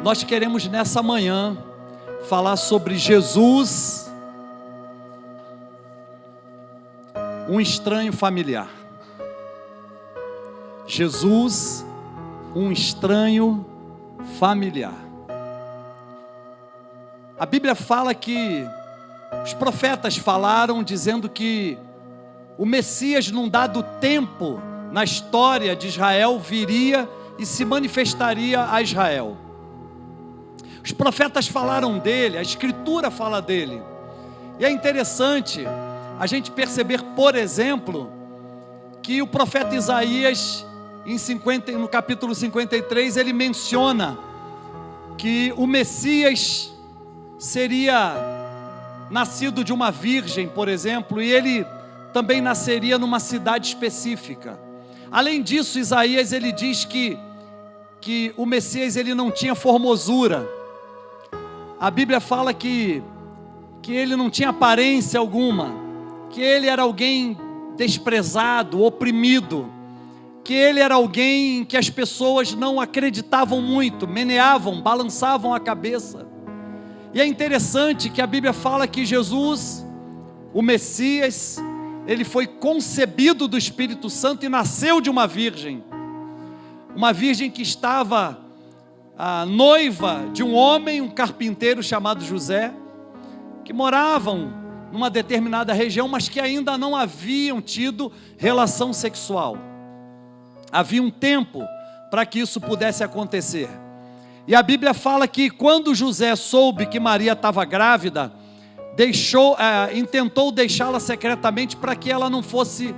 Nós queremos nessa manhã falar sobre Jesus, um estranho familiar. Jesus, um estranho familiar. A Bíblia fala que os profetas falaram dizendo que o Messias, num dado tempo na história de Israel, viria e se manifestaria a Israel. Os profetas falaram dele, a Escritura fala dele. E é interessante a gente perceber, por exemplo, que o profeta Isaías, no capítulo 53, ele menciona que o Messias seria nascido de uma virgem, por exemplo, e ele também nasceria numa cidade específica. Além disso, Isaías ele diz que o Messias ele não tinha formosura. A Bíblia fala que ele não tinha aparência alguma, que ele era alguém desprezado, oprimido, que ele era alguém que as pessoas não acreditavam muito, meneavam, balançavam a cabeça. E é interessante que a Bíblia fala que Jesus, o Messias, ele foi concebido do Espírito Santo e nasceu de uma virgem que estava noiva de um homem, um carpinteiro chamado José, que moravam numa determinada região, mas que ainda não haviam tido relação sexual. Havia um tempo para que isso pudesse acontecer. E a Bíblia fala que quando José soube que Maria estava grávida, intentou deixá-la secretamente para que ela não fosse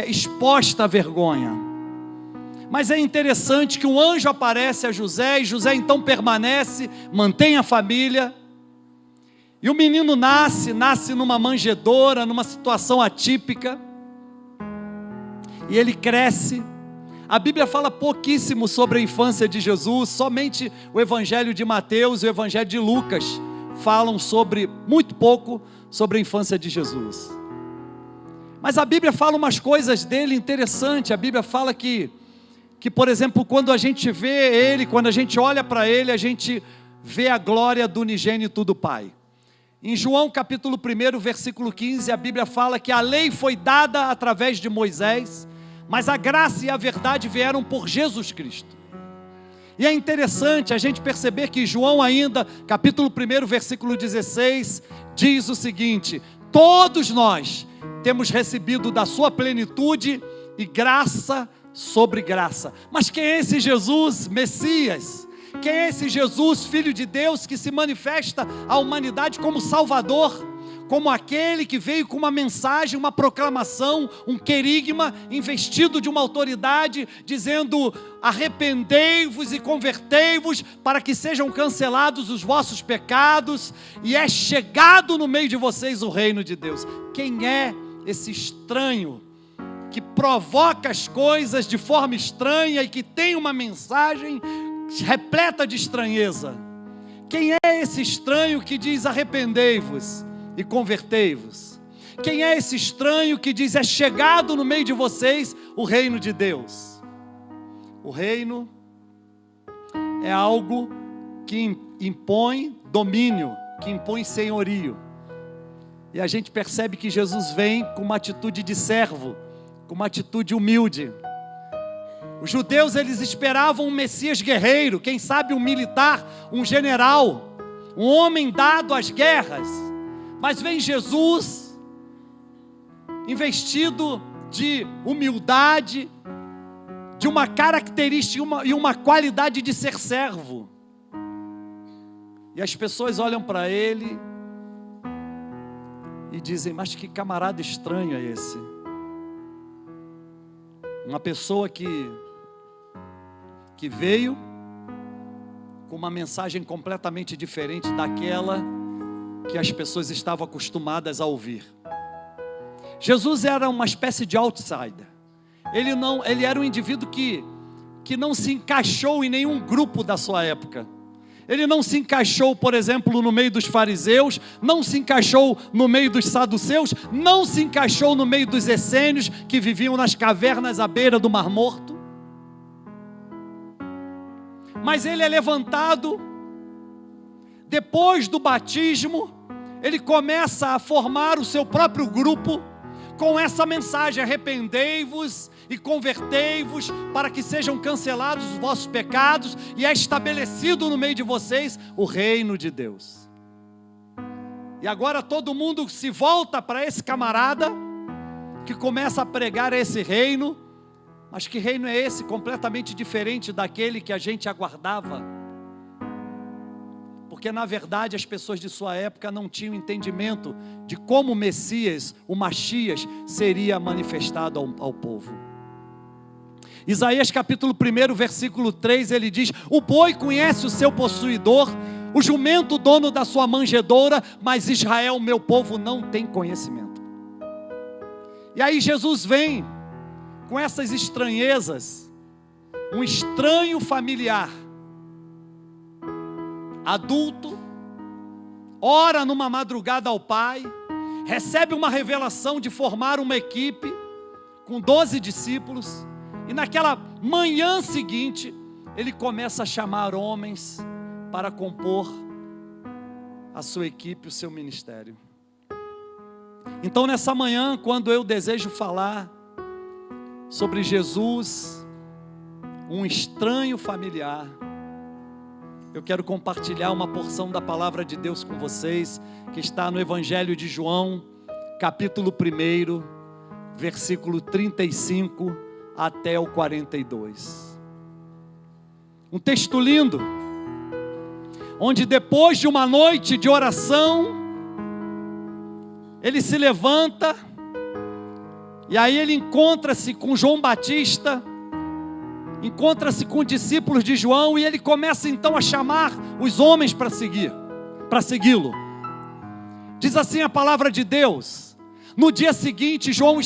exposta à vergonha. Mas é interessante que um anjo aparece a José, e José então permanece, mantém a família, e o menino nasce numa manjedoura, numa situação atípica, e ele cresce. A Bíblia fala pouquíssimo sobre a infância de Jesus, somente o Evangelho de Mateus e o Evangelho de Lucas falam muito pouco sobre a infância de Jesus. Mas a Bíblia fala umas coisas dele interessantes. A Bíblia fala que por exemplo, quando a gente vê ele, quando a gente olha para ele, a gente vê a glória do unigênito do Pai. Em João capítulo 1, versículo 15, a Bíblia fala que a lei foi dada através de Moisés, mas a graça e a verdade vieram por Jesus Cristo. E é interessante a gente perceber que João ainda, capítulo 1, versículo 16, diz o seguinte: todos nós temos recebido da sua plenitude e graça sobre graça. Mas quem é esse Jesus, Messias? Quem é esse Jesus, Filho de Deus, que se manifesta à humanidade como Salvador, como aquele que veio com uma mensagem, uma proclamação, um querigma, investido de uma autoridade, dizendo: arrependei-vos e convertei-vos, para que sejam cancelados os vossos pecados, e é chegado no meio de vocês o reino de Deus. Quem é esse estranho que provoca as coisas de forma estranha e que tem uma mensagem repleta de estranheza? Quem é esse estranho que diz: arrependei-vos e convertei-vos? Quem é esse estranho que diz: é chegado no meio de vocês o reino de Deus? O reino é algo que impõe domínio, que impõe senhorio. E a gente percebe que Jesus vem com uma atitude de servo, com uma atitude humilde. Os judeus, eles esperavam um Messias guerreiro, quem sabe um militar, um general, um homem dado às guerras. Mas vem Jesus, investido de humildade, de uma característica e uma qualidade de ser servo. E as pessoas olham para ele e dizem: mas que camarada estranho é esse? Uma pessoa que veio com uma mensagem completamente diferente daquela que as pessoas estavam acostumadas a ouvir. Jesus era uma espécie de outsider. Ele era um indivíduo que não se encaixou em nenhum grupo da sua época. Ele não se encaixou, por exemplo, no meio dos fariseus, não se encaixou no meio dos saduceus, não se encaixou no meio dos essênios que viviam nas cavernas à beira do Mar Morto. Mas ele é levantado depois do batismo, ele começa a formar o seu próprio grupo com essa mensagem: arrependei-vos e convertei-vos para que sejam cancelados os vossos pecados e é estabelecido no meio de vocês o reino de Deus. E agora todo mundo se volta para esse camarada que começa a pregar esse reino. Mas que reino é esse? Completamente diferente daquele que a gente aguardava. Porque na verdade as pessoas de sua época não tinham entendimento de como o Messias, o Machias, seria manifestado ao povo. Isaías capítulo 1, versículo 3, ele diz: o boi conhece o seu possuidor, o jumento o dono da sua manjedoura, mas Israel, meu povo, não tem conhecimento. E aí Jesus vem com essas estranhezas, um estranho familiar, adulto, ora numa madrugada ao Pai, recebe uma revelação de formar uma equipe com 12 discípulos, e naquela manhã seguinte, ele começa a chamar homens para compor a sua equipe, o seu ministério. Então nessa manhã, quando eu desejo falar sobre Jesus, um estranho familiar, eu quero compartilhar uma porção da palavra de Deus com vocês, que está no Evangelho de João, capítulo 1, versículo 35 até o 42. Um texto lindo, onde depois de uma noite de oração, ele se levanta, e aí ele encontra-se com João Batista, encontra-se com discípulos de João, e ele começa então a chamar os homens para segui-lo. Diz assim a palavra de Deus: no dia seguinte, João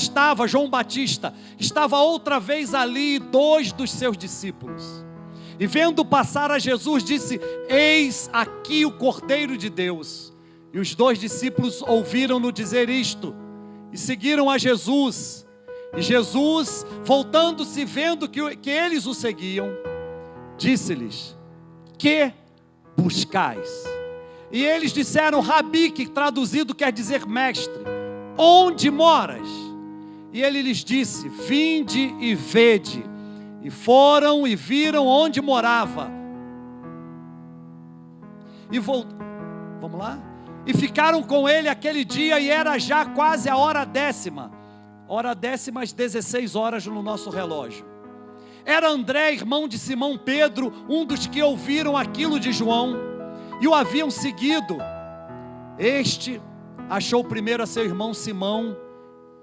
Batista, estava outra vez ali, 2 dos seus discípulos, e vendo passar a Jesus, disse: eis aqui o Cordeiro de Deus. E os 2 discípulos ouviram-no dizer isto, e seguiram a Jesus. E Jesus, voltando-se, vendo que eles o seguiam, disse-lhes: que buscais? E eles disseram: Rabi, que traduzido quer dizer mestre, onde moras? E ele lhes disse: vinde e vede. E foram e viram onde morava. E vamos lá? E ficaram com ele aquele dia, e era já quase a hora 10ª. Hora 10ª, às 16 horas no nosso relógio. Era André, irmão de Simão Pedro, um dos que ouviram aquilo de João, e o haviam seguido. Este achou primeiro a seu irmão Simão,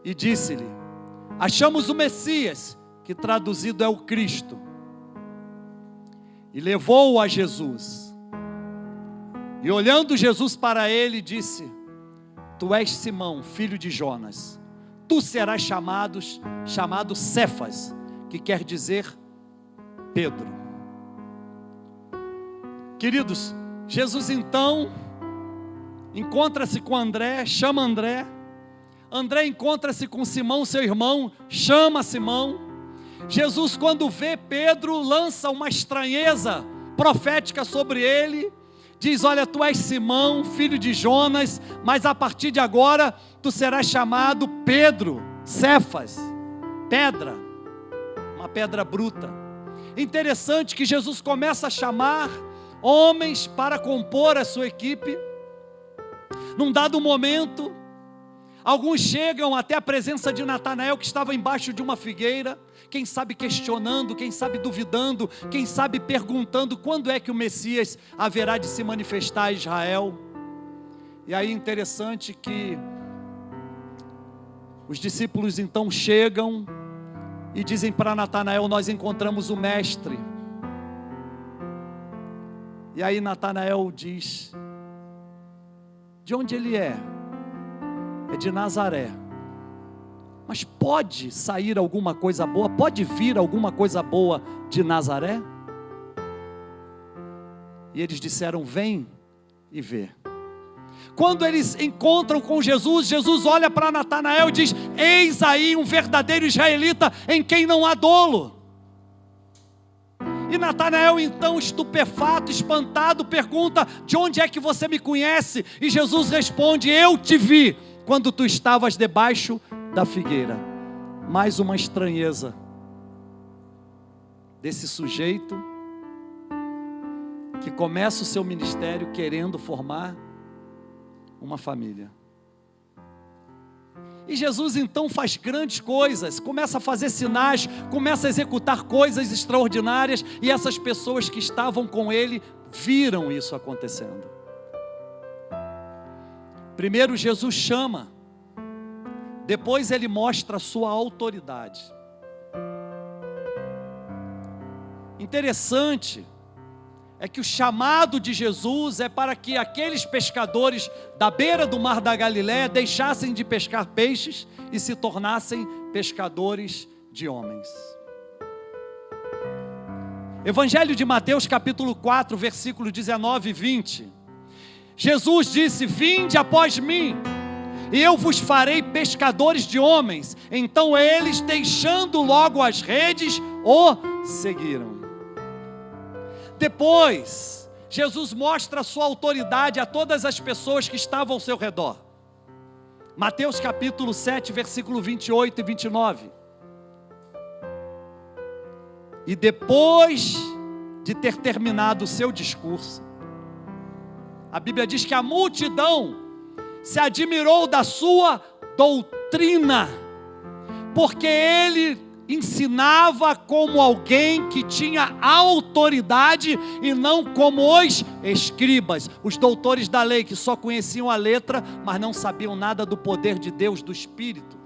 e disse-lhe: achamos o Messias, que traduzido é o Cristo. E levou-o a Jesus. E olhando Jesus para ele, disse: tu és Simão, filho de Jonas, tu serás chamado Cefas, que quer dizer Pedro. Queridos, Jesus então encontra-se com André, chama André. André encontra-se com Simão, seu irmão, chama Simão. Jesus, quando vê Pedro, lança uma estranheza profética sobre ele. Diz: olha, tu és Simão, filho de Jonas, mas a partir de agora tu serás chamado Pedro, Cefas, pedra, uma pedra bruta. Interessante que Jesus começa a chamar homens para compor a sua equipe. Num dado momento, alguns chegam até a presença de Natanael, que estava embaixo de uma figueira, quem sabe questionando, quem sabe duvidando, quem sabe perguntando quando é que o Messias haverá de se manifestar a Israel. E aí interessante que os discípulos então chegam e dizem para Natanael: nós encontramos o mestre. E aí Natanael diz: de onde ele é? É de Nazaré. Mas pode sair alguma coisa boa? Pode vir alguma coisa boa de Nazaré? E eles disseram: vem e vê. Quando eles encontram com Jesus, Jesus olha para Natanael e diz: eis aí um verdadeiro israelita em quem não há dolo. E Natanael, então, estupefato, espantado, pergunta: de onde é que você me conhece? E Jesus responde: eu te vi quando tu estavas debaixo da figueira. Mais uma estranheza desse sujeito que começa o seu ministério querendo formar uma família. E Jesus então faz grandes coisas, começa a fazer sinais, começa a executar coisas extraordinárias, e essas pessoas que estavam com ele viram isso acontecendo. Primeiro Jesus chama, depois ele mostra a sua autoridade. Interessante é que o chamado de Jesus é para que aqueles pescadores da beira do mar da Galileia deixassem de pescar peixes e se tornassem pescadores de homens. Evangelho de Mateus capítulo 4, versículo 19 e 20. Jesus disse: vinde após mim, e eu vos farei pescadores de homens. Então eles, deixando logo as redes, o seguiram. Depois, Jesus mostra a sua autoridade a todas as pessoas que estavam ao seu redor. Mateus capítulo 7, versículo 28 e 29. E depois de ter terminado o seu discurso, a Bíblia diz que a multidão se admirou da sua doutrina, porque ele ensinava como alguém que tinha autoridade e não como os escribas, os doutores da lei, que só conheciam a letra, mas não sabiam nada do poder de Deus, do Espírito.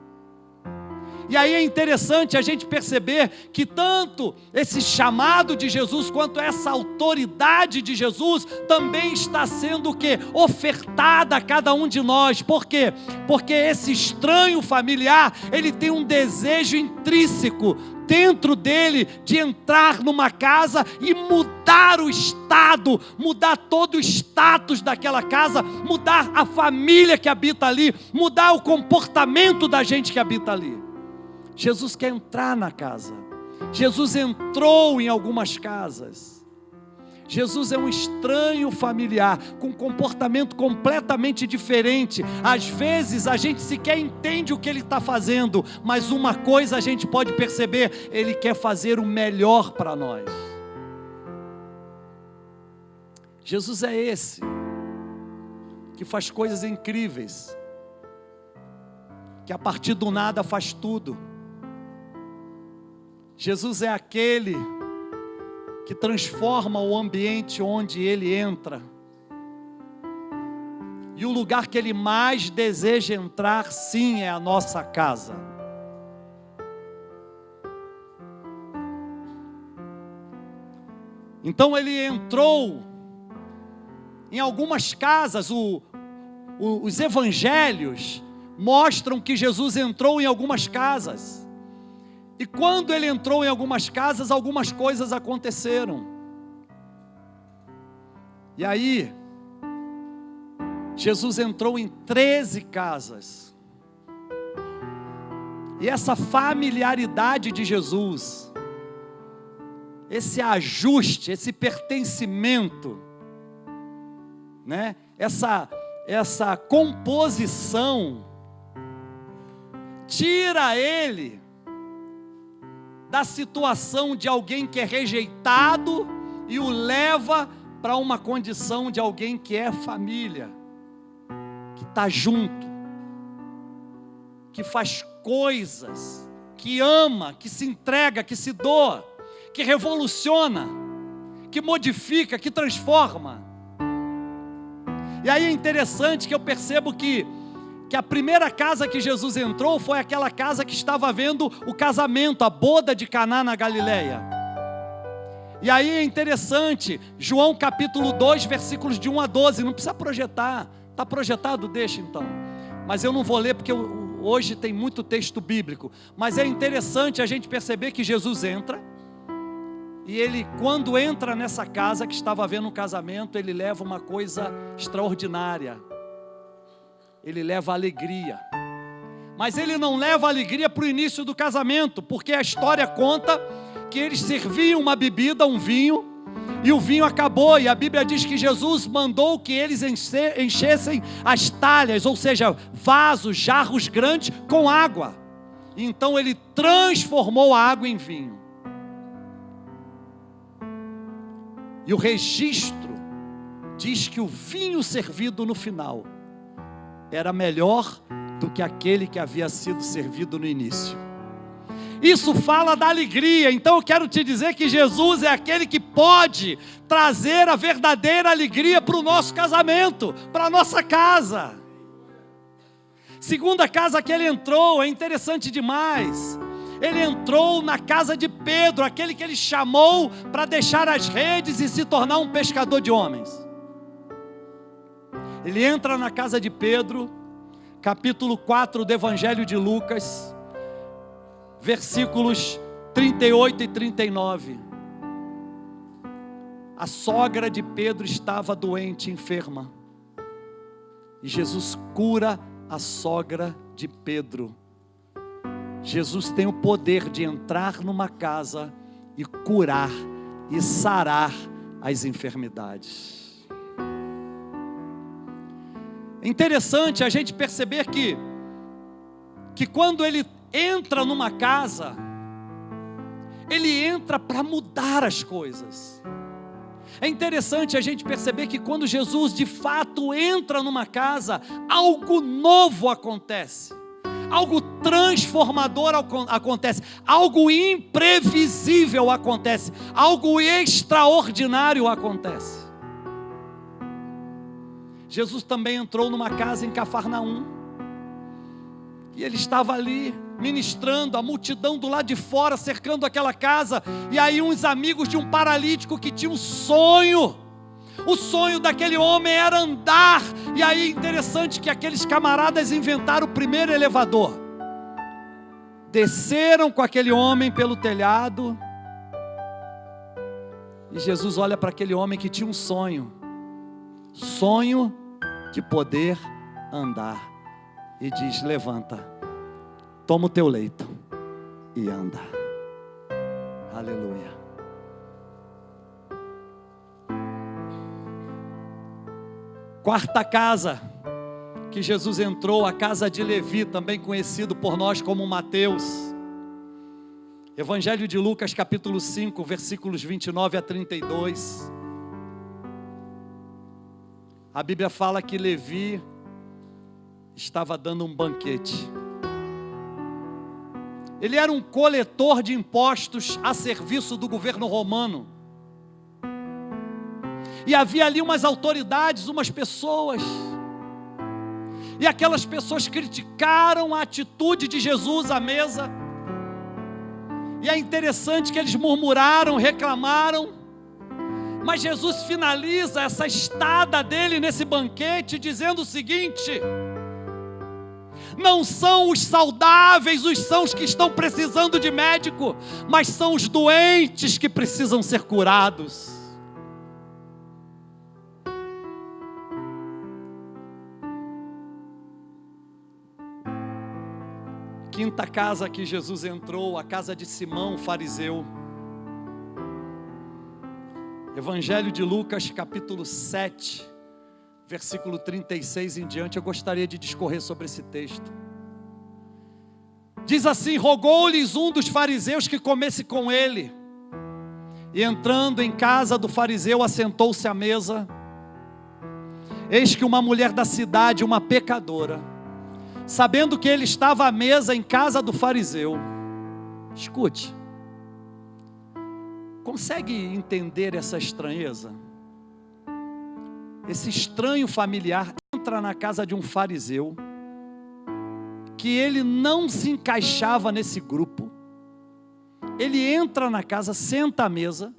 E aí é interessante a gente perceber que tanto esse chamado de Jesus, quanto essa autoridade de Jesus, também está sendo o quê? Ofertada a cada um de nós. Por quê? Porque esse estranho familiar, ele tem um desejo intrínseco dentro dele de entrar numa casa e mudar o estado, mudar todo o status daquela casa, mudar a família que habita ali, mudar o comportamento da gente que habita ali. Jesus quer entrar na casa. Jesus entrou em algumas casas. Jesus é um estranho familiar, com um comportamento completamente diferente. Às vezes a gente sequer entende o que ele está fazendo, mas uma coisa a gente pode perceber: ele quer fazer o melhor para nós. Jesus é esse que faz coisas incríveis, que a partir do nada faz tudo. Jesus é aquele que transforma o ambiente onde ele entra. E o lugar que ele mais deseja entrar, sim, é a nossa casa. Então ele entrou em algumas casas. Os evangelhos mostram que Jesus entrou em algumas casas. E quando ele entrou em algumas casas, algumas coisas aconteceram. E aí, Jesus entrou em 13 casas. E essa familiaridade de Jesus, esse ajuste, esse pertencimento, né? Essa composição, tira ele da situação de alguém que é rejeitado e o leva para uma condição de alguém que é família, que está junto, que faz coisas, que ama, que se entrega, que se doa, que revoluciona, que modifica, que transforma. E aí é interessante que eu percebo que a primeira casa que Jesus entrou foi aquela casa que estava havendo o casamento, a boda de Caná na Galileia. E aí é interessante, João capítulo 2, versículos de 1 a 12, não precisa projetar, está projetado? Deixa então. Mas eu não vou ler porque hoje tem muito texto bíblico. Mas é interessante a gente perceber que Jesus entra, e ele, quando entra nessa casa que estava havendo um casamento, ele leva uma coisa extraordinária. Ele leva alegria. Mas ele não leva alegria para o início do casamento, porque a história conta que eles serviam uma bebida, um vinho, e o vinho acabou, e a Bíblia diz que Jesus mandou que eles enchessem as talhas, ou seja, vasos, jarros grandes com água. Então ele transformou a água em vinho. E o registro diz que o vinho servido no final era melhor do que aquele que havia sido servido no início. Isso fala da alegria. Então eu quero te dizer que Jesus é aquele que pode trazer a verdadeira alegria para o nosso casamento, para a nossa casa. Segunda casa que ele entrou, é interessante demais. Ele entrou na casa de Pedro, aquele que ele chamou para deixar as redes e se tornar um pescador de homens. Ele entra na casa de Pedro, capítulo 4 do Evangelho de Lucas, versículos 38 e 39. A sogra de Pedro estava doente, enferma, e Jesus cura a sogra de Pedro. Jesus tem o poder de entrar numa casa e curar e sarar as enfermidades. É interessante a gente perceber que quando ele entra numa casa, ele entra para mudar as coisas. É interessante a gente perceber que quando Jesus de fato entra numa casa, algo novo acontece, algo transformador acontece, algo imprevisível acontece, algo extraordinário acontece. Jesus também entrou numa casa em Cafarnaum, e ele estava ali ministrando, a multidão do lado de fora cercando aquela casa, e aí uns amigos de um paralítico que tinha um sonho. O sonho daquele homem era andar. E aí interessante que aqueles camaradas inventaram o primeiro elevador, desceram com aquele homem pelo telhado, e Jesus olha para aquele homem que tinha um sonho de poder andar, e diz: levanta, toma o teu leito e anda. Aleluia. Quarta casa que Jesus entrou, a casa de Levi, também conhecido por nós como Mateus. Evangelho de Lucas, capítulo 5, versículos 29 a 32. A Bíblia fala que Levi estava dando um banquete. Ele era um coletor de impostos a serviço do governo romano. E havia ali umas autoridades, umas pessoas. E aquelas pessoas criticaram a atitude de Jesus à mesa. E é interessante que eles murmuraram, reclamaram. Mas Jesus finaliza essa estada dele nesse banquete dizendo o seguinte: não são os saudáveis, são os que estão precisando de médico, mas são os doentes que precisam ser curados. Quinta casa que Jesus entrou, a casa de Simão, o fariseu. Evangelho de Lucas, capítulo 7, versículo 36 em diante. Eu gostaria de discorrer sobre esse texto. Diz assim: rogou-lhes um dos fariseus que comesse com ele, e entrando em casa do fariseu, assentou-se à mesa. Eis que uma mulher da cidade, uma pecadora, sabendo que ele estava à mesa em casa do fariseu, escute, consegue entender essa estranheza? Esse estranho familiar entra na casa de um fariseu, que ele não se encaixava nesse grupo. Ele entra na casa, senta à mesa,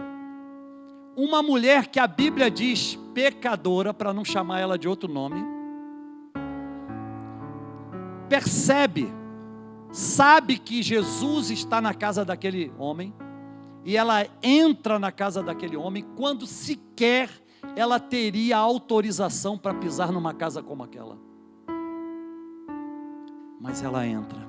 uma mulher que a Bíblia diz pecadora, para não chamar ela de outro nome, percebe, sabe que Jesus está na casa daquele homem, e ela entra na casa daquele homem quando sequer ela teria autorização para pisar numa casa como aquela. Mas ela entra.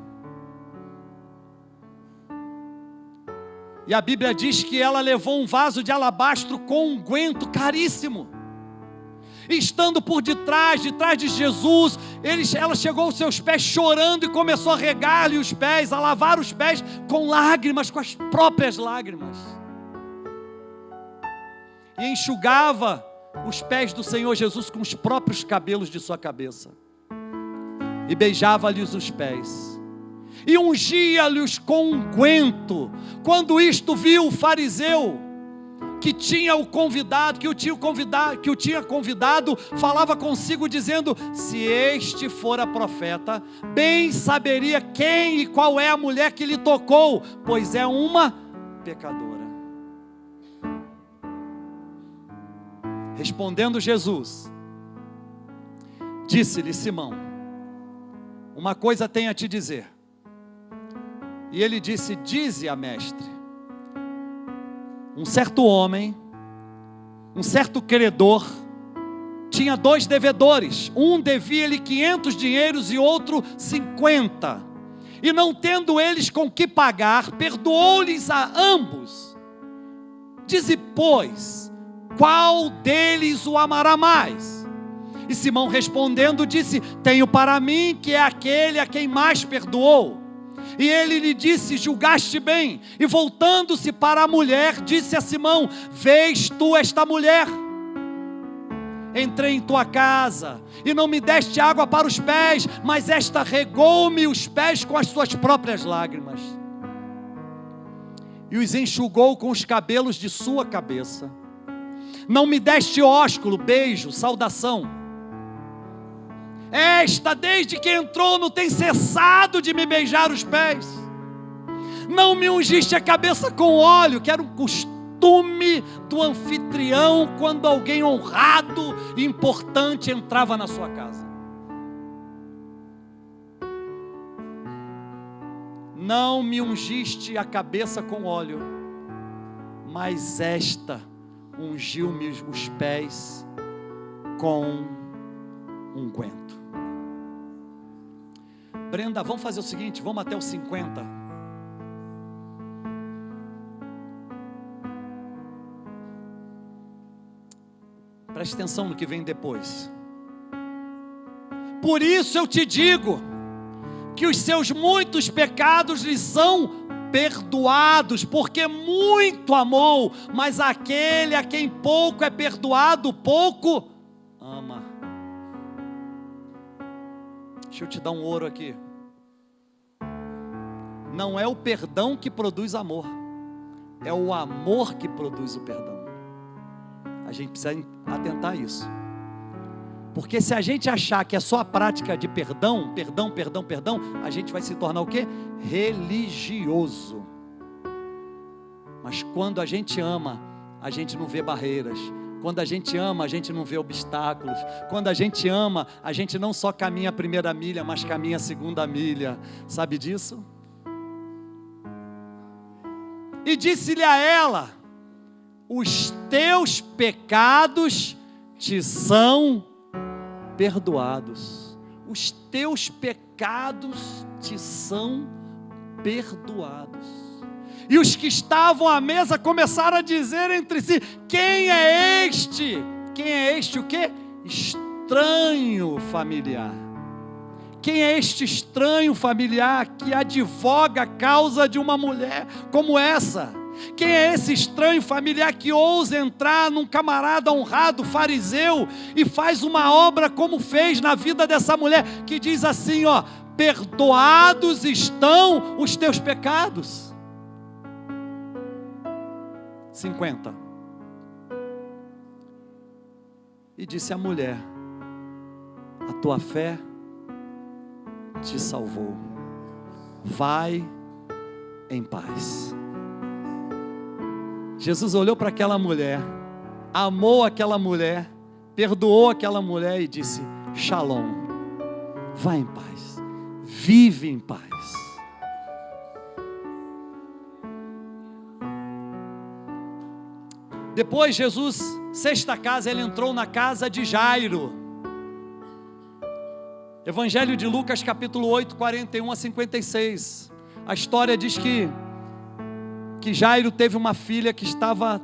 E a Bíblia diz que ela levou um vaso de alabastro com unguento caríssimo. E estando por detrás de Jesus, ela chegou aos seus pés chorando e começou a regar-lhe os pés, a lavar os pés com lágrimas, com as próprias lágrimas. E enxugava os pés do Senhor Jesus com os próprios cabelos de sua cabeça. E beijava-lhes os pés. E ungia-lhes com unguento. Quando isto viu o fariseu, que o tinha convidado, falava consigo dizendo: se este fora profeta, bem saberia quem e qual é a mulher que lhe tocou, pois é uma pecadora. Respondendo Jesus, disse-lhe Simão: uma coisa tenho a te dizer. E ele disse: dize-a, mestre. Um certo homem, um certo credor, tinha 2 devedores. Um devia-lhe 500 dinheiros e outro 50. E não tendo eles com que pagar, perdoou-lhes a ambos. Dize, pois, qual deles o amará mais? E Simão respondendo disse: tenho para mim que é aquele a quem mais perdoou. E ele lhe disse: julgaste bem. E voltando-se para a mulher, disse a Simão: vês tu esta mulher? Entrei em tua casa e não me deste água para os pés, mas esta regou-me os pés com as suas próprias lágrimas e os enxugou com os cabelos de sua cabeça. Não me deste ósculo, beijo, saudação. Esta, desde que entrou, não tem cessado de me beijar os pés. Não me ungiste a cabeça com óleo, que era um costume do anfitrião quando alguém honrado e importante entrava na sua casa. Não me ungiste a cabeça com óleo, mas esta ungiu-me os pés com unguento. Brenda, vamos fazer o seguinte, vamos até os 50. Preste atenção no que vem depois. Por isso eu te digo, que os seus muitos pecados lhe são perdoados, porque muito amou, mas aquele a quem pouco é perdoado, pouco ama. Deixa eu te dar um ouro aqui. Não é o perdão que produz amor, é o amor que produz o perdão. A gente precisa atentar a isso. Porque se a gente achar que é só a prática de perdão, a gente vai se tornar o quê? Religioso. Mas quando a gente ama, a gente não vê barreiras. Quando a gente ama, a gente não vê obstáculos. Quando a gente ama, a gente não só caminha a primeira milha, mas caminha a segunda milha. Sabe disso? E disse-lhe a ela: os teus pecados te são perdoados. Os teus pecados te são perdoados. E os que estavam à mesa começaram a dizer entre si: quem é este? Quem é este o quê? Estranho familiar. Quem é este estranho familiar que advoga a causa de uma mulher como essa? Quem é esse estranho familiar que ousa entrar num camarada honrado, fariseu, e faz uma obra como fez na vida dessa mulher, que diz assim, ó: perdoados estão os teus pecados. 50. E disse a mulher: a tua fé te salvou, vai em paz. Jesus olhou para aquela mulher, amou aquela mulher, perdoou aquela mulher e disse: Shalom, vai em paz, vive em paz. Depois Jesus, sexta casa, ele entrou na casa de Jairo. Evangelho de Lucas, capítulo 8, 41 a 56. A história diz que que Jairo teve uma filha que estava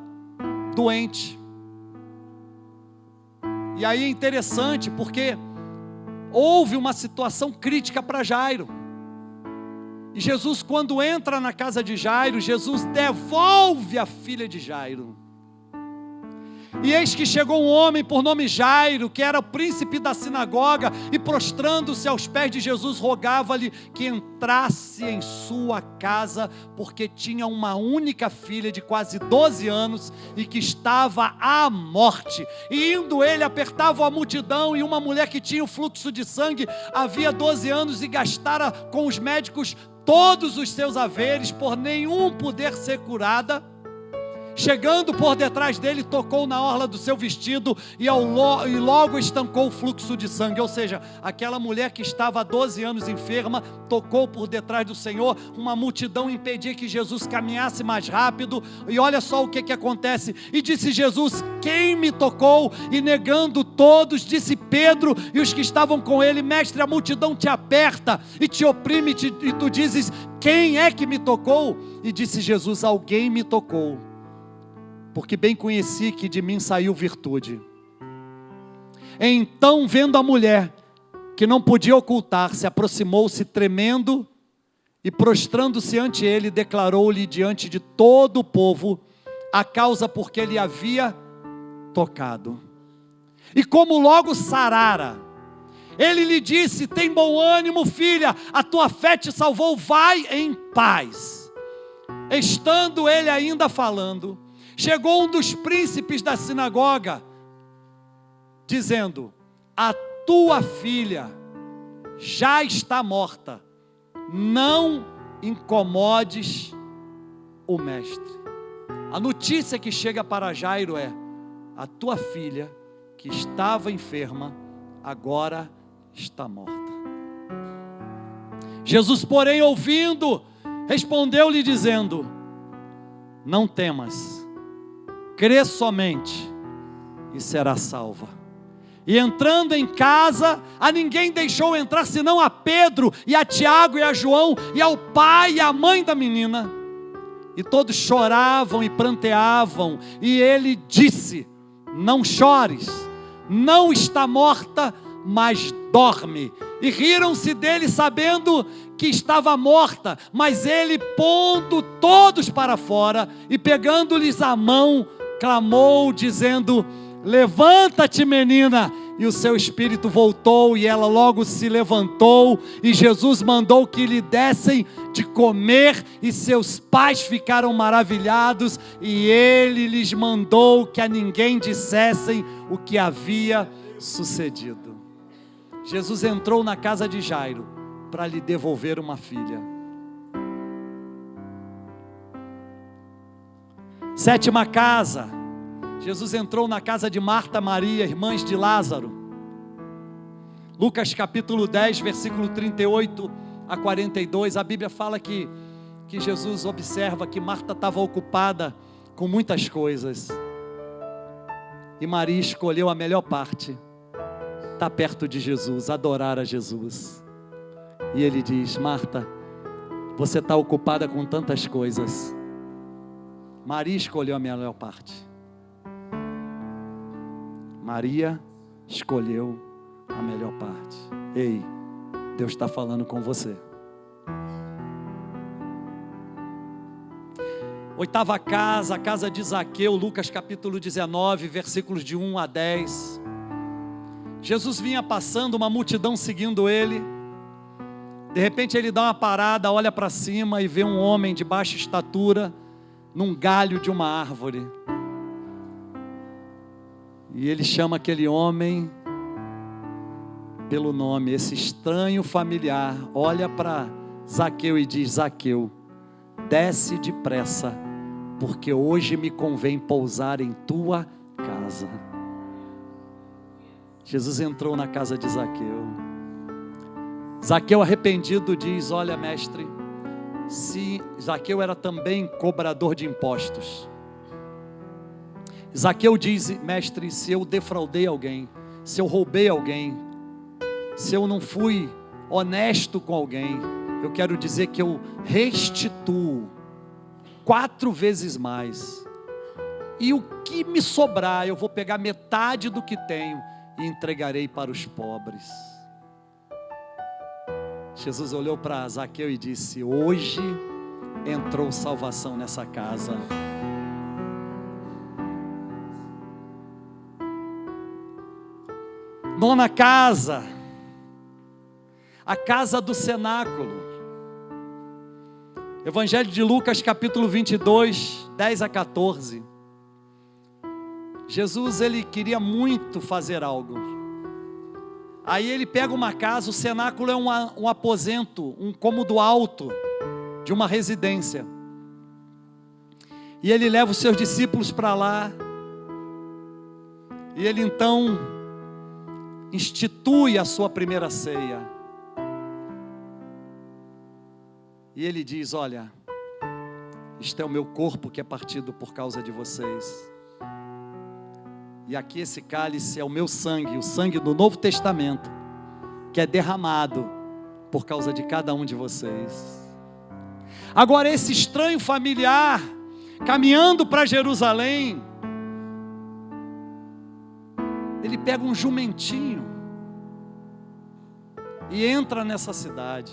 doente. E aí é interessante porque houve uma situação crítica para Jairo. E Jesus, quando entra na casa de Jairo, Jesus devolve a filha de Jairo. E eis que chegou um homem por nome Jairo, que era o príncipe da sinagoga, e prostrando-se aos pés de Jesus, rogava-lhe que entrasse em sua casa, porque tinha uma única filha de quase 12 anos, e que estava à morte. E indo ele, apertava a multidão, e uma mulher que tinha o fluxo de sangue, havia 12 anos, e gastara com os médicos todos os seus haveres, por nenhum poder ser curada, chegando por detrás dele, tocou na orla do seu vestido e logo estancou o fluxo de sangue. Ou seja, aquela mulher que estava há 12 anos enferma, tocou por detrás do Senhor. Uma multidão impedia que Jesus caminhasse mais rápido. E olha só o que acontece. E disse Jesus: quem me tocou? E negando todos, disse Pedro e os que estavam com ele: mestre, a multidão te aperta e te oprime, e tu dizes: quem é que me tocou? E disse Jesus: alguém me tocou, porque bem conheci que de mim saiu virtude. Então, vendo a mulher, que não podia ocultar-se, aproximou-se tremendo, e prostrando-se ante ele, declarou-lhe diante de todo o povo a causa por que ele havia tocado. E como logo sarara, ele lhe disse: tem bom ânimo, filha, a tua fé te salvou, vai em paz. Estando ele ainda falando, chegou um dos príncipes da sinagoga, dizendo: a tua filha já está morta, não incomodes o mestre. A notícia que chega para Jairo é: a tua filha, que estava enferma, agora está morta. Jesus, porém, ouvindo, respondeu-lhe dizendo: não temas, crê somente e será salva. E entrando em casa, a ninguém deixou entrar, senão a Pedro, e a Tiago, e a João, e ao pai e à mãe da menina. E todos choravam e pranteavam, e ele disse: não chores, não está morta, mas dorme. E riram-se dele, sabendo que estava morta. Mas ele, pondo todos para fora, e pegando-lhes a mão, clamou, dizendo: levanta-te, menina. E o seu espírito voltou, e ela logo se levantou. E Jesus mandou que lhe dessem de comer, e seus pais ficaram maravilhados. E ele lhes mandou que a ninguém dissessem o que havia sucedido. Jesus entrou na casa de Jairo para lhe devolver uma filha. Sétima casa. Jesus entrou na casa de Marta, Maria, irmãs de Lázaro. Lucas capítulo 10, versículo 38 a 42, a Bíblia fala que Jesus observa que Marta estava ocupada com muitas coisas, e Maria escolheu a melhor parte: estar perto de Jesus, adorar a Jesus. E ele diz: Marta, você está ocupada com tantas coisas, Maria escolheu a melhor parte. Maria escolheu a melhor parte. Ei, Deus está falando com você. Oitava casa, a casa de Zaqueu, Lucas capítulo 19, versículos de 1 a 10. Jesus vinha passando, uma multidão seguindo ele. De repente ele dá uma parada, olha para cima e vê um homem de baixa estatura num galho de uma árvore. E ele chama aquele homem pelo nome, esse estranho familiar, olha para Zaqueu e diz: Zaqueu, desce depressa, porque hoje me convém pousar em tua casa. Jesus entrou na casa de Zaqueu. Zaqueu, arrependido, diz: olha, mestre, se Zaqueu era também cobrador de impostos. Zaqueu diz: mestre, se eu defraudei alguém, se eu roubei alguém, se eu não fui honesto com alguém, eu quero dizer que eu restituo 4 vezes mais. E o que me sobrar, eu vou pegar metade do que tenho e entregarei para os pobres. Jesus olhou para Zaqueu e disse: hoje entrou salvação nessa casa. Nona casa, a casa do cenáculo. Evangelho de Lucas, capítulo 22, 10 a 14. Jesus, ele queria muito fazer algo. Aí ele pega uma casa, o cenáculo é um aposento, um cômodo alto de uma residência. E ele leva os seus discípulos para lá. E ele então institui a sua primeira ceia. E ele diz: olha, este é o meu corpo que é partido por causa de vocês. E aqui esse cálice é o meu sangue, o sangue do Novo Testamento, que é derramado por causa de cada um de vocês. Agora esse estranho familiar, caminhando para Jerusalém, ele pega um jumentinho e entra nessa cidade.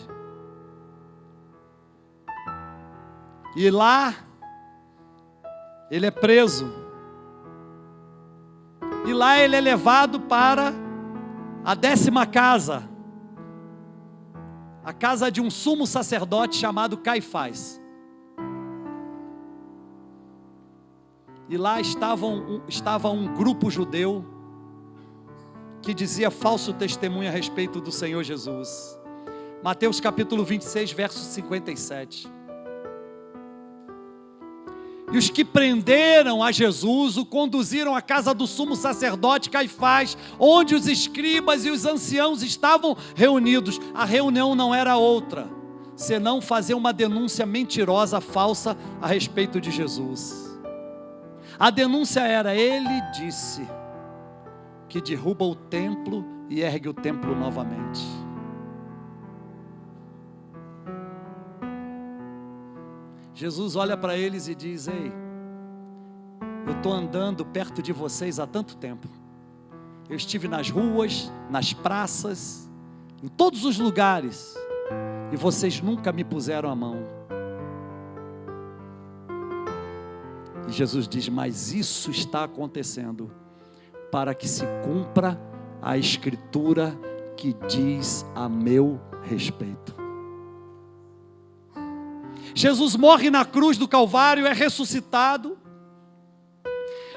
E lá, ele é preso. E lá ele é levado para a 10ª casa. A casa de um sumo sacerdote chamado Caifás. E lá estava um grupo judeu que dizia falso testemunho a respeito do Senhor Jesus. Mateus capítulo 26, verso 57. E os que prenderam a Jesus o conduziram à casa do sumo sacerdote Caifás, onde os escribas e os anciãos estavam reunidos. A reunião não era outra, senão fazer uma denúncia mentirosa, falsa, a respeito de Jesus. A denúncia era: ele disse que derruba o templo e ergue o templo novamente. Jesus olha para eles e diz: ei, eu estou andando perto de vocês há tanto tempo. Eu estive nas ruas, nas praças, em todos os lugares, e vocês nunca me puseram a mão. E Jesus diz: mas isso está acontecendo para que se cumpra a escritura que diz a meu respeito. Jesus morre na cruz do Calvário, é ressuscitado,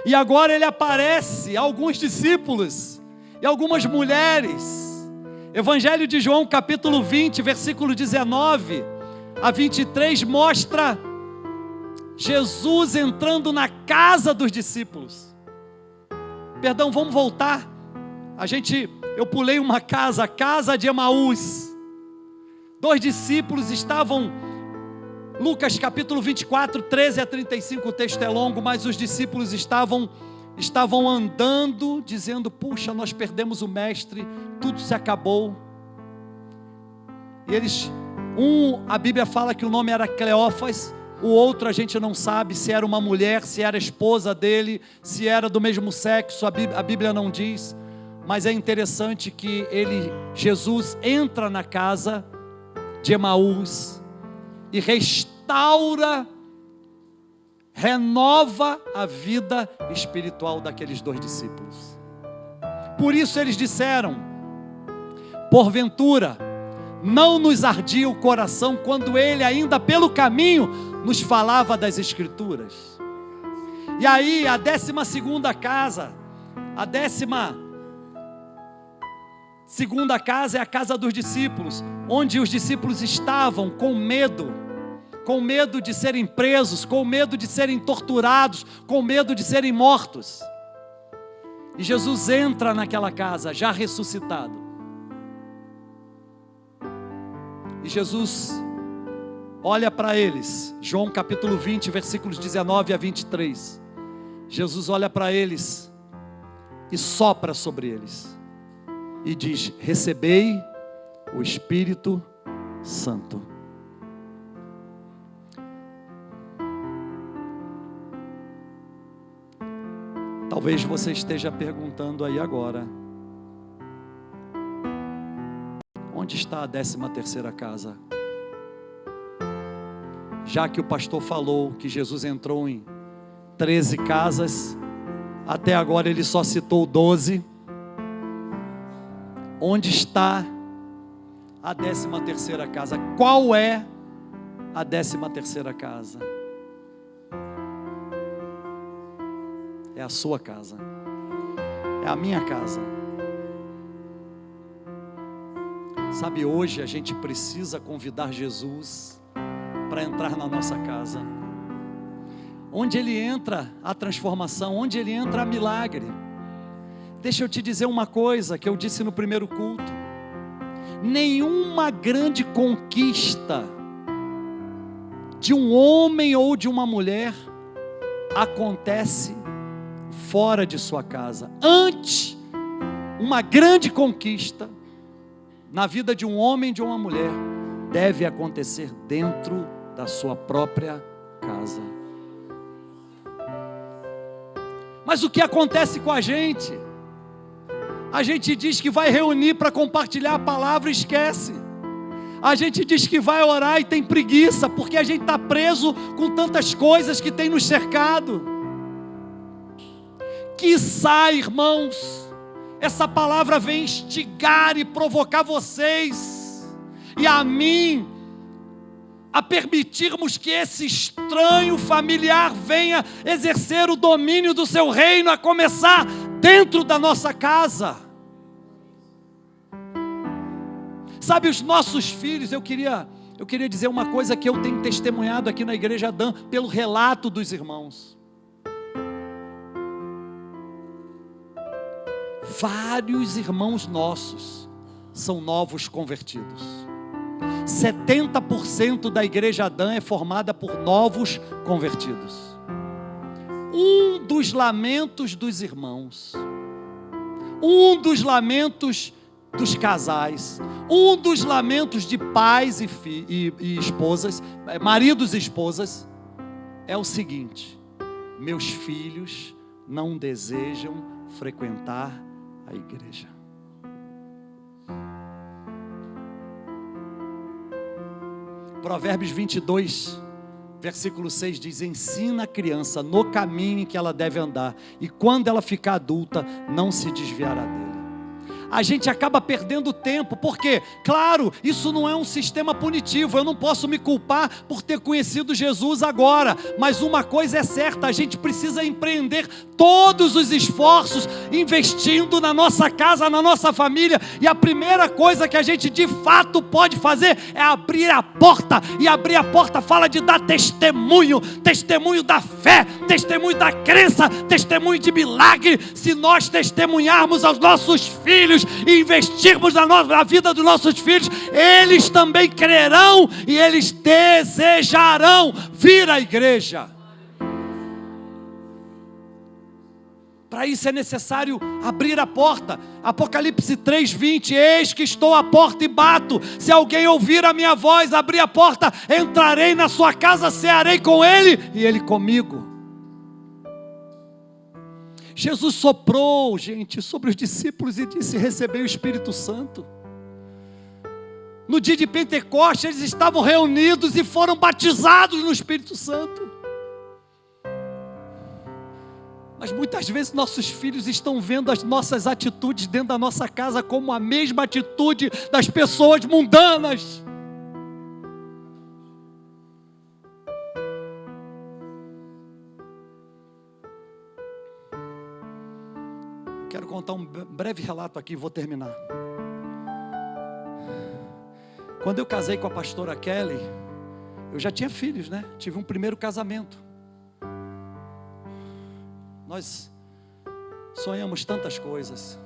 e agora ele aparece a alguns discípulos e algumas mulheres. Evangelho de João capítulo 20, versículo 19 a 23, mostra Jesus entrando na casa dos discípulos. Perdão, vamos voltar. Eu pulei uma casa, a casa de Emaús. 2 discípulos estavam, Lucas capítulo 24, 13 a 35, o texto é longo, mas os discípulos estavam andando, dizendo: puxa, nós perdemos o mestre, tudo se acabou. E eles, a Bíblia fala que o nome era Cleófas, o outro a gente não sabe se era uma mulher, se era esposa dele, se era do mesmo sexo, a Bíblia não diz, mas é interessante que Jesus entra na casa de Emaús e restaura, renova a vida espiritual daqueles 2 discípulos. Por isso eles disseram: porventura não nos ardia o coração quando ele ainda pelo caminho nos falava das escrituras. E aí a 12ª casa, a 12ª casa é a casa dos discípulos, onde os discípulos estavam com medo de serem presos, com medo de serem torturados, com medo de serem mortos. E Jesus entra naquela casa, já ressuscitado. E Jesus olha para eles, João capítulo 20, versículos 19 a 23. Jesus olha para eles e sopra sobre eles e diz: recebei o Espírito Santo. Talvez você esteja perguntando aí agora: onde está a 13ª casa? Já que o pastor falou que Jesus entrou em 13 casas, até agora ele só citou 12. Onde está a 13ª casa? Qual é a 13ª casa? É a sua casa, é a minha casa. Sabe, hoje a gente precisa convidar Jesus para entrar na nossa casa. Onde Ele entra a transformação, onde Ele entra a milagre. Deixa eu te dizer uma coisa que eu disse no primeiro culto: nenhuma grande conquista de um homem ou de uma mulher acontece fora de sua casa. Antes, uma grande conquista na vida de um homem e de uma mulher deve acontecer dentro da sua própria casa. Mas o que acontece com a gente? A gente diz que vai reunir para compartilhar a palavra e esquece. A gente diz que vai orar e tem preguiça, porque a gente está preso com tantas coisas que tem nos cercado. Quiçá, irmãos, essa palavra vem instigar e provocar vocês e a mim a permitirmos que esse estranho familiar venha exercer o domínio do seu reino, a começar dentro da nossa casa. Sabe, os nossos filhos, eu queria dizer uma coisa que eu tenho testemunhado aqui na Igreja Adã, pelo relato dos irmãos. Vários irmãos nossos são novos convertidos. 70% da Igreja Adã é formada por novos convertidos. Um dos lamentos dos irmãos, um dos lamentos dos casais, um dos lamentos de pais e esposas, maridos e esposas, é o seguinte: meus filhos não desejam frequentar a igreja. Provérbios 22, versículo 6 diz: ensina a criança no caminho em que ela deve andar, e quando ela ficar adulta, não se desviará dele. A gente acaba perdendo tempo, porque, claro, isso não é um sistema punitivo, eu não posso me culpar por ter conhecido Jesus agora, mas uma coisa é certa: a gente precisa empreender todos os esforços, investindo na nossa casa, na nossa família, e a primeira coisa que a gente de fato pode fazer é abrir a porta, e abrir a porta fala de dar testemunho, testemunho da fé, testemunho da crença, testemunho de milagre. Se nós testemunharmos aos nossos filhos e investirmos na vida dos nossos filhos, eles também crerão e eles desejarão vir à igreja. Para isso é necessário abrir a porta. Apocalipse 3:20: eis que estou à porta e bato. Se alguém ouvir a minha voz, abrir a porta, entrarei na sua casa, cearei com ele e ele comigo. Jesus soprou, gente, sobre os discípulos e disse: recebei o Espírito Santo. No dia de Pentecostes, eles estavam reunidos e foram batizados no Espírito Santo. Mas muitas vezes nossos filhos estão vendo as nossas atitudes dentro da nossa casa como a mesma atitude das pessoas mundanas. Quero contar um breve relato aqui e vou terminar. Quando eu casei com a pastora Kelly, eu já tinha filhos, né? Tive um primeiro casamento. Nós sonhamos tantas coisas.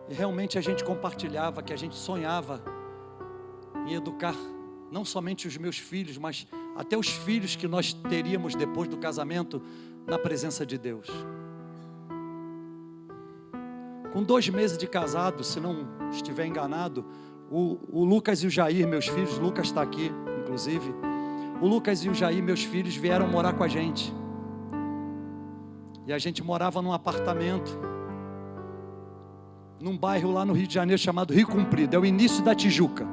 E realmente a gente compartilhava que a gente sonhava em educar não somente os meus filhos, mas até os filhos que nós teríamos depois do casamento na presença de Deus. Com 2 meses de casado, se não estiver enganado, o Lucas e o Jair, meus filhos, Lucas está aqui, inclusive, o Lucas e o Jair, meus filhos, vieram morar com a gente. E a gente morava num apartamento, num bairro lá no Rio de Janeiro chamado Rio Comprido, é o início da Tijuca.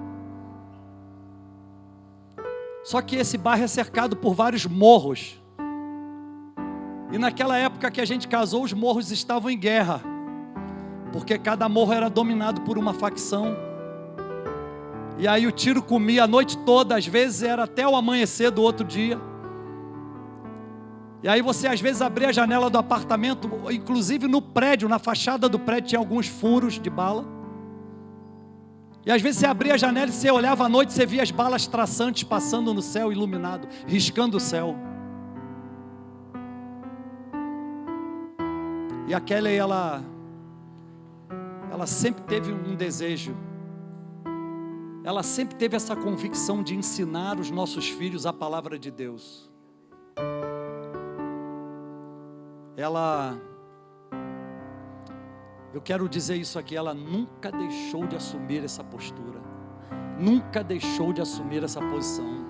Só que esse bairro é cercado por vários morros. E naquela época que a gente casou, os morros estavam em guerra, porque cada morro era dominado por uma facção. E aí o tiro comia a noite toda, às vezes era até o amanhecer do outro dia. E aí você às vezes abria a janela do apartamento, inclusive no prédio, na fachada do prédio tinha alguns furos de bala. E às vezes você abria a janela e você olhava à noite, você via as balas traçantes passando no céu iluminado, riscando o céu. E a Kelly, ela sempre teve um desejo. Ela sempre teve essa convicção de ensinar os nossos filhos a palavra de Deus. Eu quero dizer isso aqui, ela nunca deixou de assumir essa postura. Nunca deixou de assumir essa posição.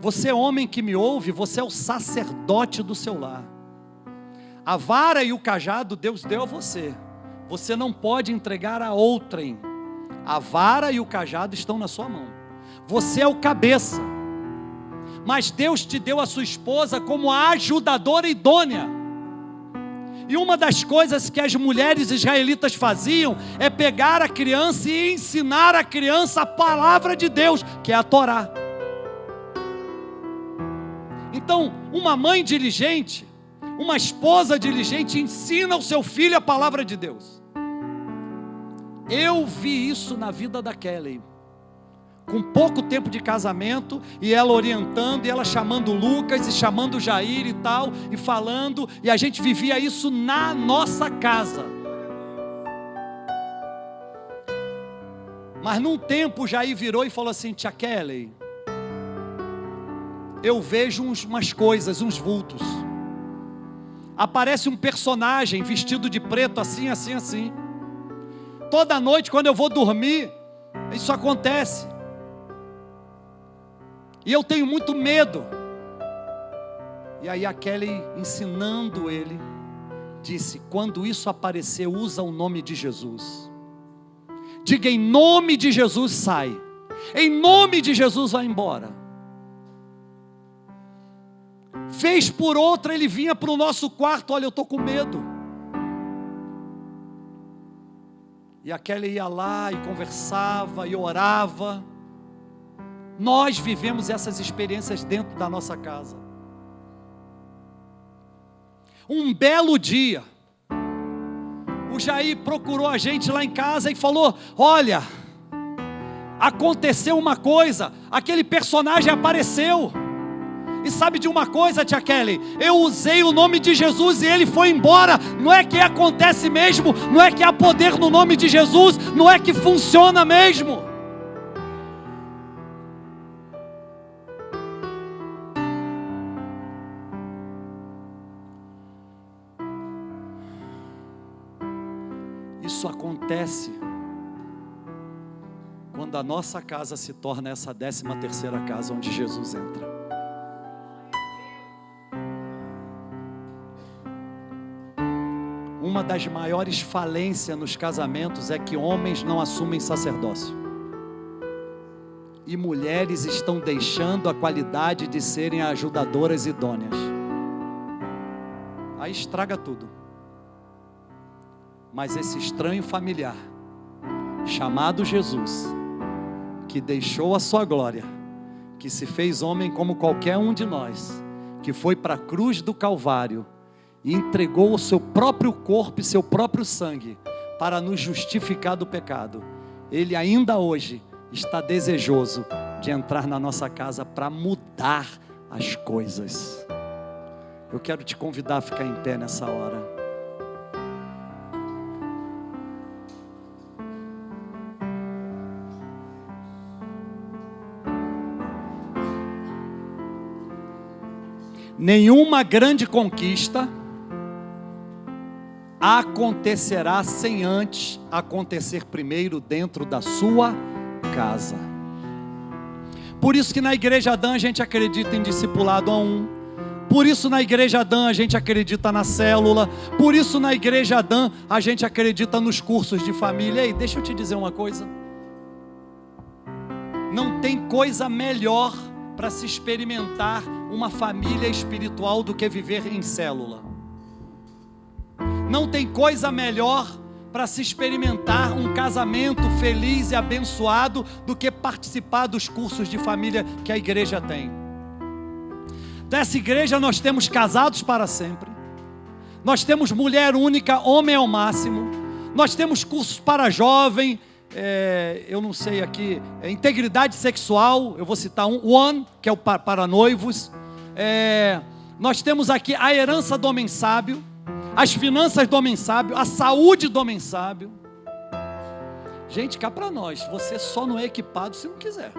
Você, homem que me ouve, você é o sacerdote do seu lar. A vara e o cajado Deus deu a você. Você não pode entregar a outrem. A vara e o cajado estão na sua mão. Você é o cabeça. Mas Deus te deu a sua esposa como a ajudadora idônea. E uma das coisas que as mulheres israelitas faziam é pegar a criança e ensinar a criança a palavra de Deus, que é a Torá. Então, uma mãe diligente, uma esposa diligente ensina ao seu filho a palavra de Deus. Eu vi isso na vida da Kelly, com pouco tempo de casamento, e ela orientando, e ela chamando o Lucas, e chamando o Jair e tal, e falando, e a gente vivia isso na nossa casa. Mas num tempo o Jair virou e falou assim: tia Kelly, eu vejo umas coisas, uns vultos. Aparece um personagem vestido de preto, assim, assim, assim. Toda noite quando eu vou dormir, isso acontece. E eu tenho muito medo. E aí a Kelly, ensinando ele, disse: quando isso aparecer, usa o nome de Jesus. Diga: em nome de Jesus sai. Em nome de Jesus vai embora. Fez por outra, ele vinha para o nosso quarto: olha, eu estou com medo. E a Kelly ia lá e conversava e orava. Nós vivemos essas experiências dentro da nossa casa. Um belo dia, o Jair procurou a gente lá em casa e falou: olha, aconteceu uma coisa, aquele personagem apareceu. E sabe de uma coisa, tia Kelly? Eu usei o nome de Jesus e ele foi embora. Não é que acontece mesmo, não é que há poder no nome de Jesus, não é que funciona mesmo. Isso acontece quando a nossa casa se torna essa 13ª casa onde Jesus entra. Uma das maiores falências nos casamentos é que homens não assumem sacerdócio. E mulheres estão deixando a qualidade de serem ajudadoras idôneas. Aí estraga tudo. Mas esse estranho familiar, chamado Jesus, que deixou a sua glória, que se fez homem como qualquer um de nós, que foi para a cruz do Calvário, e entregou o seu próprio corpo e seu próprio sangue para nos justificar do pecado. Ele ainda hoje está desejoso de entrar na nossa casa para mudar as coisas. Eu quero te convidar a ficar em pé nessa hora. Nenhuma grande conquista acontecerá sem antes acontecer primeiro dentro da sua casa. Por isso que na Igreja Adã a gente acredita em discipulado a um, Por isso na Igreja Adã a gente acredita na célula. Por isso na Igreja Adã a gente acredita nos cursos de família. Ei, deixa eu te dizer uma coisa. Não tem coisa melhor para se experimentar uma família espiritual do que viver em célula. Não tem coisa melhor para se experimentar um casamento feliz e abençoado do que participar dos cursos de família que a igreja tem. Dessa igreja nós temos casados para sempre, nós temos mulher única, homem ao máximo, nós temos cursos para jovem, eu não sei aqui, integridade sexual, eu vou citar One, que é o para noivos, nós temos aqui a herança do homem sábio, as finanças do homem sábio, a saúde do homem sábio. Gente, cá para nós, você só não é equipado se não quiser.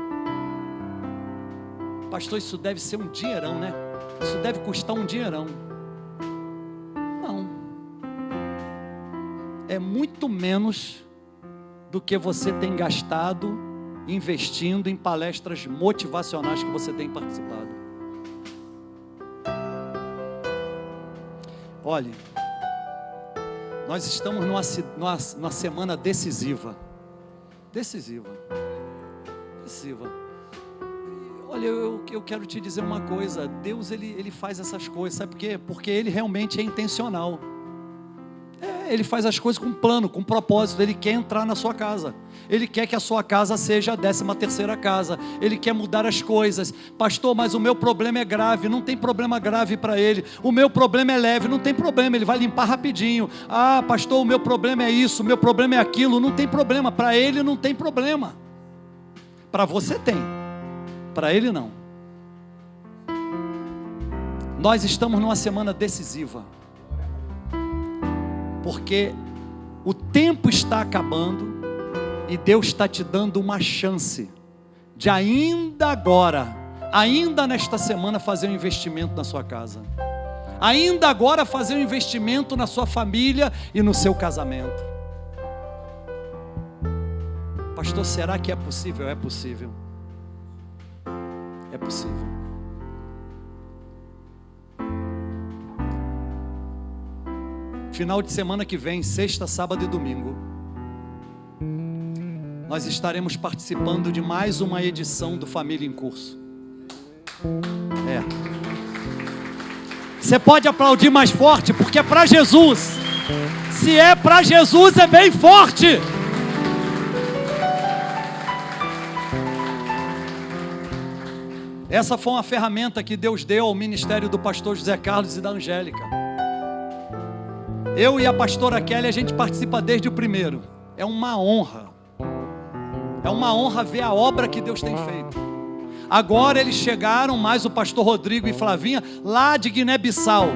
Pastor, isso deve ser um dinheirão, né? Isso deve custar um dinheirão. Não. É muito menos do que você tem gastado investindo em palestras motivacionais que você tem participado. Olhe, nós estamos numa semana decisiva. Olha, eu quero te dizer uma coisa. Deus, Ele faz essas coisas, sabe por quê? Porque Ele realmente é intencional. Ele faz as coisas com plano, com propósito. Ele quer entrar na sua casa. Ele quer que a sua casa seja a 13ª casa. Ele quer mudar as coisas. Pastor, mas o meu problema é grave. Não tem problema grave para Ele. O meu problema é leve. Não tem problema, Ele vai limpar rapidinho. Ah, pastor, o meu problema é isso, o meu problema é aquilo. Não tem problema, para Ele não tem problema. Para você tem, para Ele não. Nós estamos numa semana decisiva, porque o tempo está acabando e Deus está te dando uma chance de ainda agora, ainda nesta semana, fazer um investimento na sua casa, ainda agora fazer um investimento na sua família e no seu casamento. Pastor, será que é possível? É possível. É possível. Final de semana que vem, sexta, sábado e domingo, nós estaremos participando de mais uma edição do Família em Curso. Você pode aplaudir mais forte, porque é para Jesus. Se é para Jesus, é bem forte. Essa foi uma ferramenta que Deus deu ao ministério do pastor José Carlos e da Angélica. Eu e a pastora Kelly, a gente participa desde o primeiro. É uma honra. É uma honra ver a obra que Deus tem feito. Agora eles chegaram, mais o pastor Rodrigo e Flavinha, lá de Guiné-Bissau.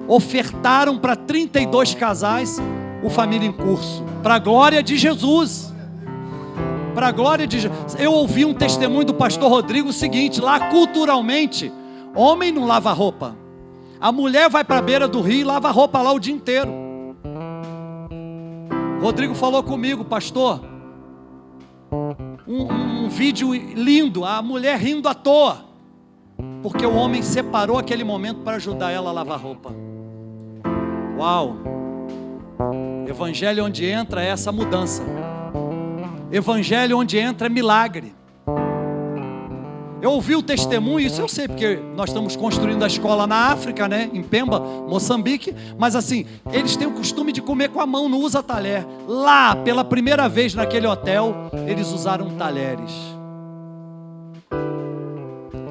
Ofertaram para 32 casais o Família em Curso. Para a glória de Jesus. Para a glória de Jesus. Eu ouvi um testemunho do pastor Rodrigo o seguinte: lá culturalmente, homem não lava roupa. A mulher vai para a beira do rio e lava roupa lá o dia inteiro. Rodrigo falou comigo: pastor, um vídeo lindo, a mulher rindo à toa, porque o homem separou aquele momento para ajudar ela a lavar roupa. Uau! Evangelho onde entra é essa mudança. Evangelho onde entra é milagre. Eu ouvi o testemunho, isso eu sei, porque nós estamos construindo a escola na África, né? Em Pemba, Moçambique. Mas assim, eles têm o costume de comer com a mão, não usa talher. Lá, pela primeira vez naquele hotel, eles usaram talheres.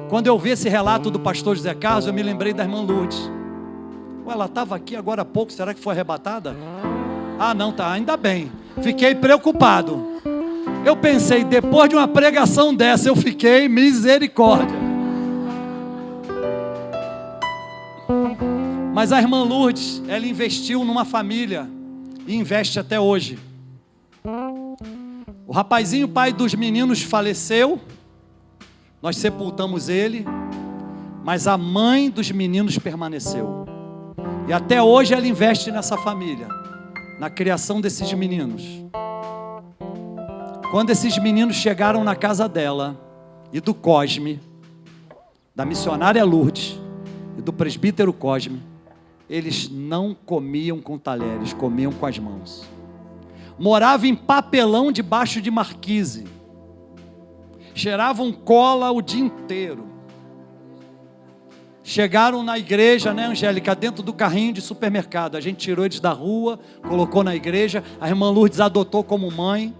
Quando eu vi esse relato do pastor José Carlos, eu me lembrei da irmã Lourdes. Ué, ela estava aqui agora há pouco, será que foi arrebatada? Ah, não, tá, ainda bem. Fiquei preocupado. Eu pensei, depois de uma pregação dessa, eu fiquei misericórdia. Mas a irmã Lourdes, ela investiu numa família e investe até hoje. O rapazinho, pai dos meninos, faleceu. Nós sepultamos ele, mas a mãe dos meninos permaneceu. E até hoje ela investe nessa família, na criação desses meninos. Quando esses meninos chegaram na casa dela e do Cosme, da missionária Lourdes, do presbítero Cosme, eles não comiam com talheres, comiam com as mãos. Moravam em papelão debaixo de marquise. Cheiravam cola o dia inteiro. Chegaram na igreja, né, Angélica, dentro do carrinho de supermercado. A gente tirou eles da rua, colocou na igreja. A irmã Lourdes adotou como mãe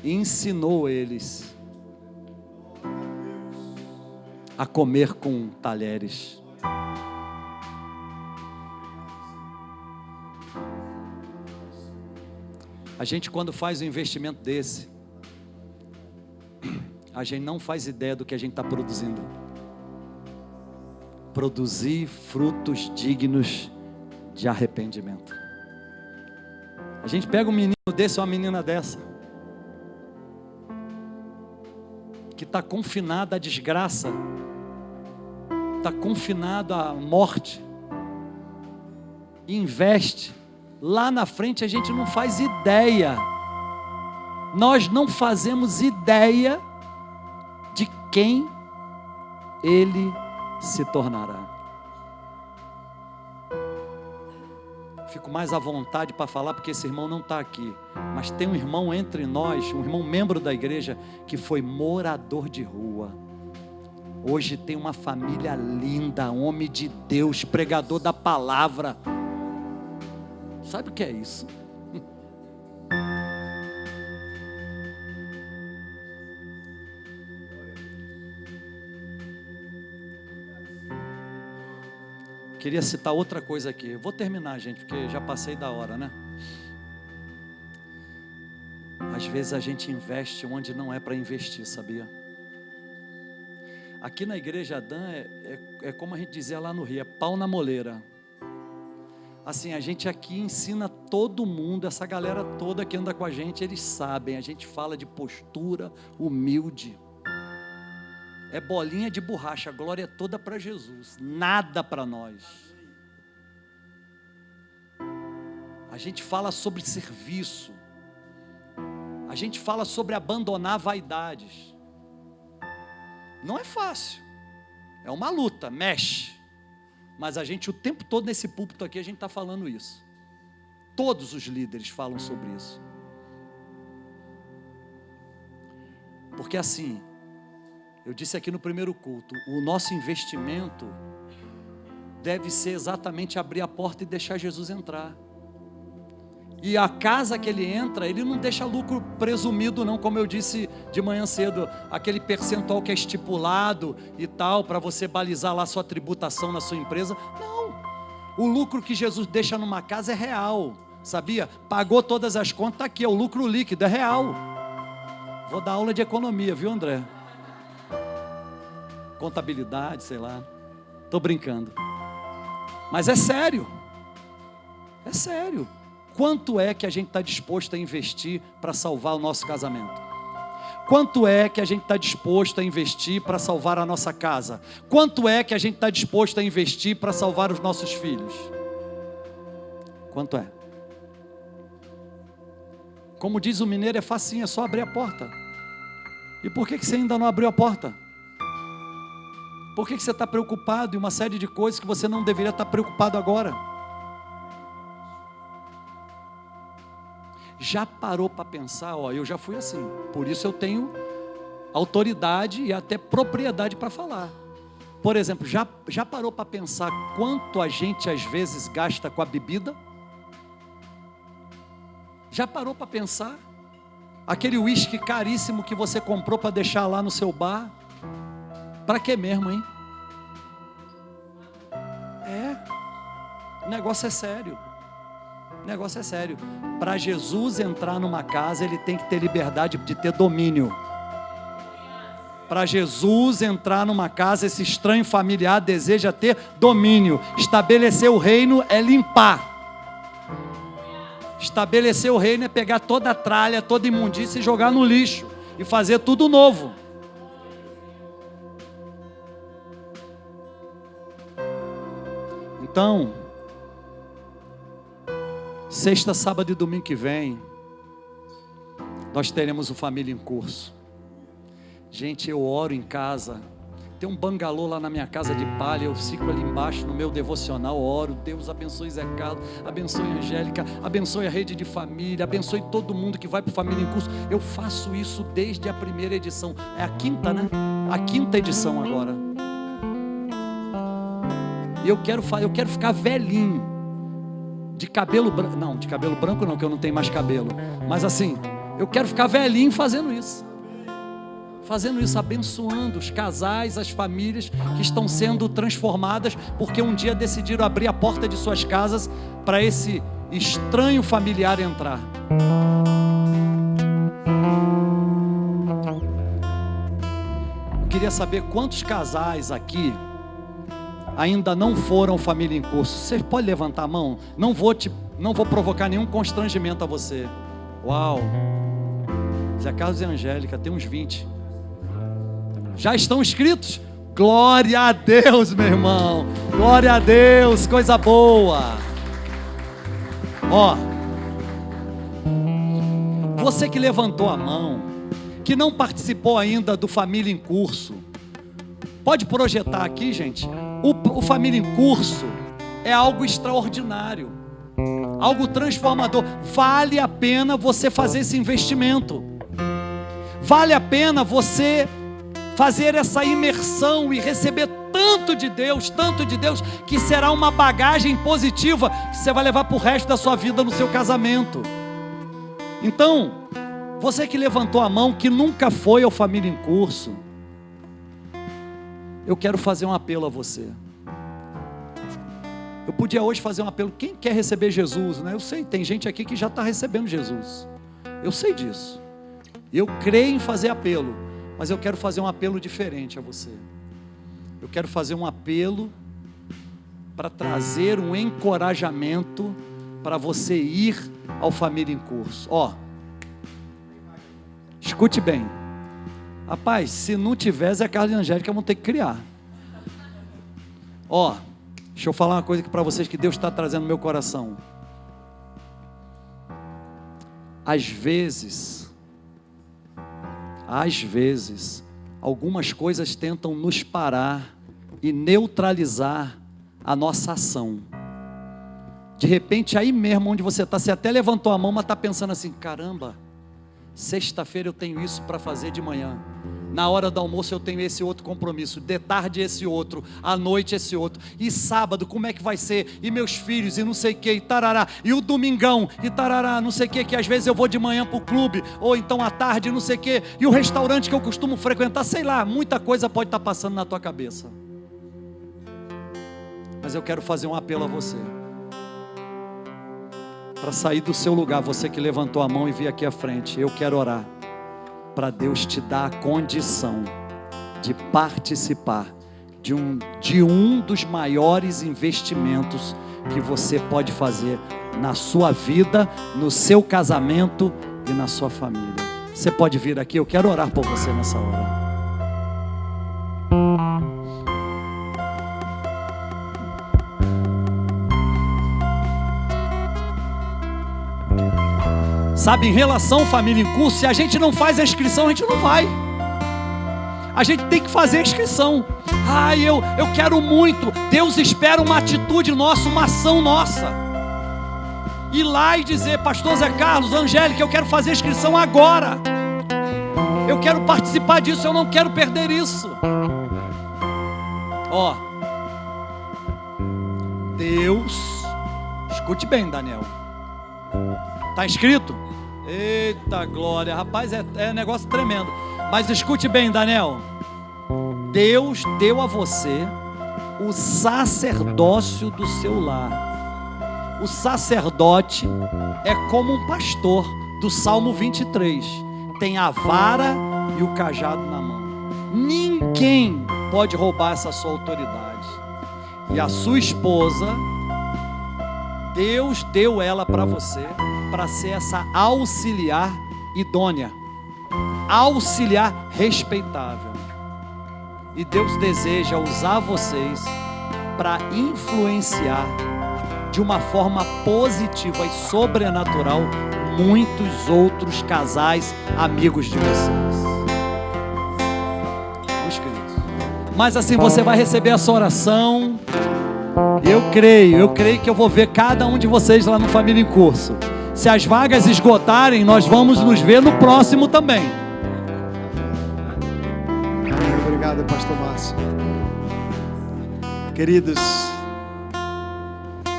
e ensinou eles a comer com talheres. A gente, quando faz um investimento desse, a gente não faz ideia do que a gente está produzindo. Produzir frutos dignos de arrependimento. A gente pega um menino desse ou uma menina dessa, que está confinado à desgraça, está confinado à morte, e investe. Lá na frente a gente não faz ideia. Nós não fazemos ideia de quem ele se tornará. Fico mais à vontade para falar porque esse irmão não está aqui. Mas tem um irmão entre nós, um irmão membro da igreja, que foi morador de rua. Hoje tem uma família linda, homem de Deus, pregador da palavra. Sabe o que é isso? Queria citar outra coisa aqui. Eu vou terminar, gente, porque já passei da hora, né? Às vezes a gente investe onde não é para investir, sabia? Aqui na igreja Adã é como a gente dizia lá no Rio, é pau na moleira. Assim, a gente aqui ensina todo mundo, essa galera toda que anda com a gente, eles sabem, a gente fala de postura humilde. É bolinha de borracha, a glória é toda para Jesus, nada para nós. A gente fala sobre serviço, a gente fala sobre abandonar vaidades. Não é fácil, é uma luta, mexe. Mas a gente o tempo todo nesse púlpito aqui a gente está falando isso. Todos os líderes falam sobre isso. Porque assim, eu disse aqui no primeiro culto, o nosso investimento deve ser exatamente abrir a porta e deixar Jesus entrar. E a casa que ele entra, ele não deixa lucro presumido não, como eu disse de manhã cedo, aquele percentual que é estipulado e tal, para você balizar lá sua tributação na sua empresa. Não, o lucro que Jesus deixa numa casa é real, sabia? Pagou todas as contas, está aqui, é o lucro líquido, é real. Vou dar aula de economia, viu, André? Contabilidade, sei lá, estou brincando. Mas é sério, é sério. Quanto é que a gente está disposto a investir para salvar o nosso casamento? Quanto é que a gente está disposto a investir para salvar a nossa casa? Quanto é que a gente está disposto a investir para salvar os nossos filhos? Quanto é? Como diz o mineiro, é facinho, é só abrir a porta. E por que você ainda não abriu a porta? Por que você está preocupado em uma série de coisas que você não deveria estar preocupado agora? Já parou para pensar? Eu já fui assim, por isso eu tenho autoridade e até propriedade para falar. Por exemplo, já parou para pensar quanto a gente às vezes gasta com a bebida? Já parou para pensar? Aquele uísque caríssimo que você comprou para deixar lá no seu bar, para que mesmo, hein? O negócio é sério. O negócio é sério. Para Jesus entrar numa casa, ele tem que ter liberdade de ter domínio. Para Jesus entrar numa casa, esse estranho familiar deseja ter domínio. Estabelecer o reino é limpar. Estabelecer o reino é pegar toda a tralha, toda a imundícia e jogar no lixo. E fazer tudo novo. Então, sexta, sábado e domingo que vem, nós teremos o Família em Curso. Gente, eu oro em casa. Tem um bangalô lá na minha casa de palha, eu fico ali embaixo no meu devocional, oro, Deus abençoe Zé Carlos, abençoe a Angélica, abençoe a rede de família, abençoe todo mundo que vai para o Família em Curso. Eu faço isso desde a primeira edição, é a quinta, né? A quinta edição agora. E eu quero ficar velhinho, de cabelo branco, não, de cabelo branco não, que eu não tenho mais cabelo, mas assim, eu quero ficar velhinho fazendo isso, abençoando os casais, as famílias que estão sendo transformadas, porque um dia decidiram abrir a porta de suas casas para esse estranho familiar entrar. Eu queria saber quantos casais aqui ainda não foram Família em Curso. Você pode levantar a mão? Não vou provocar nenhum constrangimento a você. Uau! Zé Carlos e Angélica, tem uns 20. Já estão inscritos? Glória a Deus, meu irmão. Glória a Deus, coisa boa. Ó, você que levantou a mão, que não participou ainda do Família em Curso, pode projetar aqui, gente. O Família em Curso é algo extraordinário, algo transformador. Vale a pena você fazer esse investimento. Vale a pena você fazer essa imersão e receber tanto de Deus, que será uma bagagem positiva que você vai levar para o resto da sua vida no seu casamento. Então, você que levantou a mão, que nunca foi ao Família em Curso, eu quero fazer um apelo a você. Eu podia hoje fazer um apelo. Quem quer receber Jesus, né? Eu sei, tem gente aqui que já está recebendo Jesus. Eu sei disso. Eu creio em fazer apelo, mas eu quero fazer um apelo diferente a você. Eu quero fazer um apelo para trazer um encorajamento para você ir ao Família em Curso. Ó, escute bem. Rapaz, se não tiver, Zé Carlos e Angélica vão ter que criar. Ó, deixa eu falar uma coisa aqui para vocês que Deus está trazendo no meu coração. Às vezes, algumas coisas tentam nos parar e neutralizar a nossa ação. De repente, aí mesmo onde você está, você até levantou a mão, mas está pensando assim: caramba, sexta-feira eu tenho isso para fazer de manhã, na hora do almoço eu tenho esse outro compromisso, de tarde esse outro, à noite esse outro, e sábado como é que vai ser, e meus filhos, e não sei o que, e tarará, e o domingão, e tarará, não sei o que às vezes eu vou de manhã para o clube, ou então à tarde, não sei o que, e o restaurante que eu costumo frequentar, sei lá, muita coisa pode estar passando na tua cabeça. Mas eu quero fazer um apelo a você, para sair do seu lugar, você que levantou a mão e veio aqui à frente. Eu quero orar para Deus te dar a condição de participar de um dos maiores investimentos que você pode fazer na sua vida, no seu casamento e na sua família. Você pode vir aqui, eu quero orar por você nessa hora. Sabe, em relação à Família em Curso, se a gente não faz a inscrição, a gente não vai. A gente tem que fazer a inscrição. Eu quero muito. Deus espera uma atitude nossa, uma ação nossa. Ir lá e dizer: pastor Zé Carlos, Angélica, eu quero fazer a inscrição agora. Eu quero participar disso, eu não quero perder isso. Ó, Deus, escute bem, Daniel. Está inscrito? Eita glória, rapaz, é negócio tremendo. Mas escute bem, Daniel. Deus deu a você o sacerdócio do seu lar. O sacerdote é como um pastor do Salmo 23. Tem a vara e o cajado na mão. Ninguém pode roubar essa sua autoridade. E a sua esposa, Deus deu ela para você, para ser essa auxiliar idônea, auxiliar respeitável. E Deus deseja usar vocês para influenciar de uma forma positiva e sobrenatural muitos outros casais amigos de vocês. Meus queridos, Mas assim, você vai receber essa oração. Eu creio que eu vou ver cada um de vocês lá no Família em Curso. Se as vagas esgotarem, nós vamos nos ver no próximo também. Obrigado, pastor Márcio. Queridos,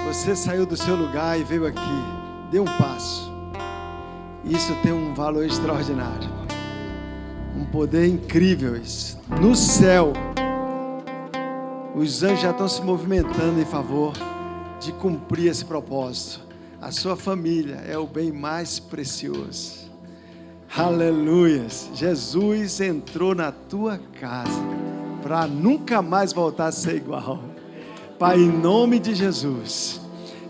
você saiu do seu lugar e veio aqui, deu um passo. Isso tem um valor extraordinário, um poder incrível. Isso. No céu, os anjos já estão se movimentando em favor de cumprir esse propósito. A sua família é o bem mais precioso. Aleluias! Jesus entrou na tua casa para nunca mais voltar a ser igual. Pai, em nome de Jesus,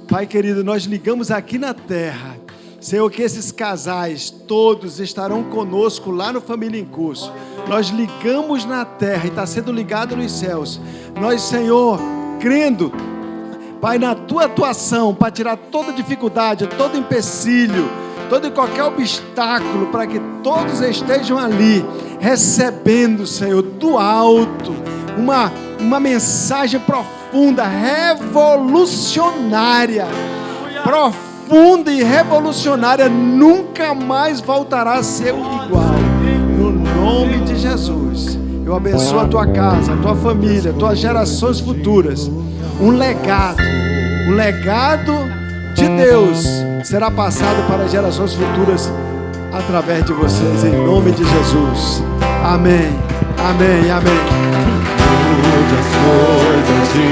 Pai querido, nós ligamos aqui na terra, Senhor, que esses casais todos estarão conosco lá no Família em Curso. Nós ligamos na terra e está sendo ligado nos céus. Nós, Senhor, crendo, Pai, na tua atuação para tirar toda dificuldade, todo empecilho, todo e qualquer obstáculo, para que todos estejam ali recebendo, Senhor, do alto, uma mensagem profunda, revolucionária, profunda e revolucionária, nunca mais voltará a ser igual. No nome de Jesus, eu abençoo a tua casa, a tua família, tuas gerações futuras. Um legado de Deus será passado para gerações futuras através de vocês, em nome de Jesus. Amém, amém, amém. Muitas coisas de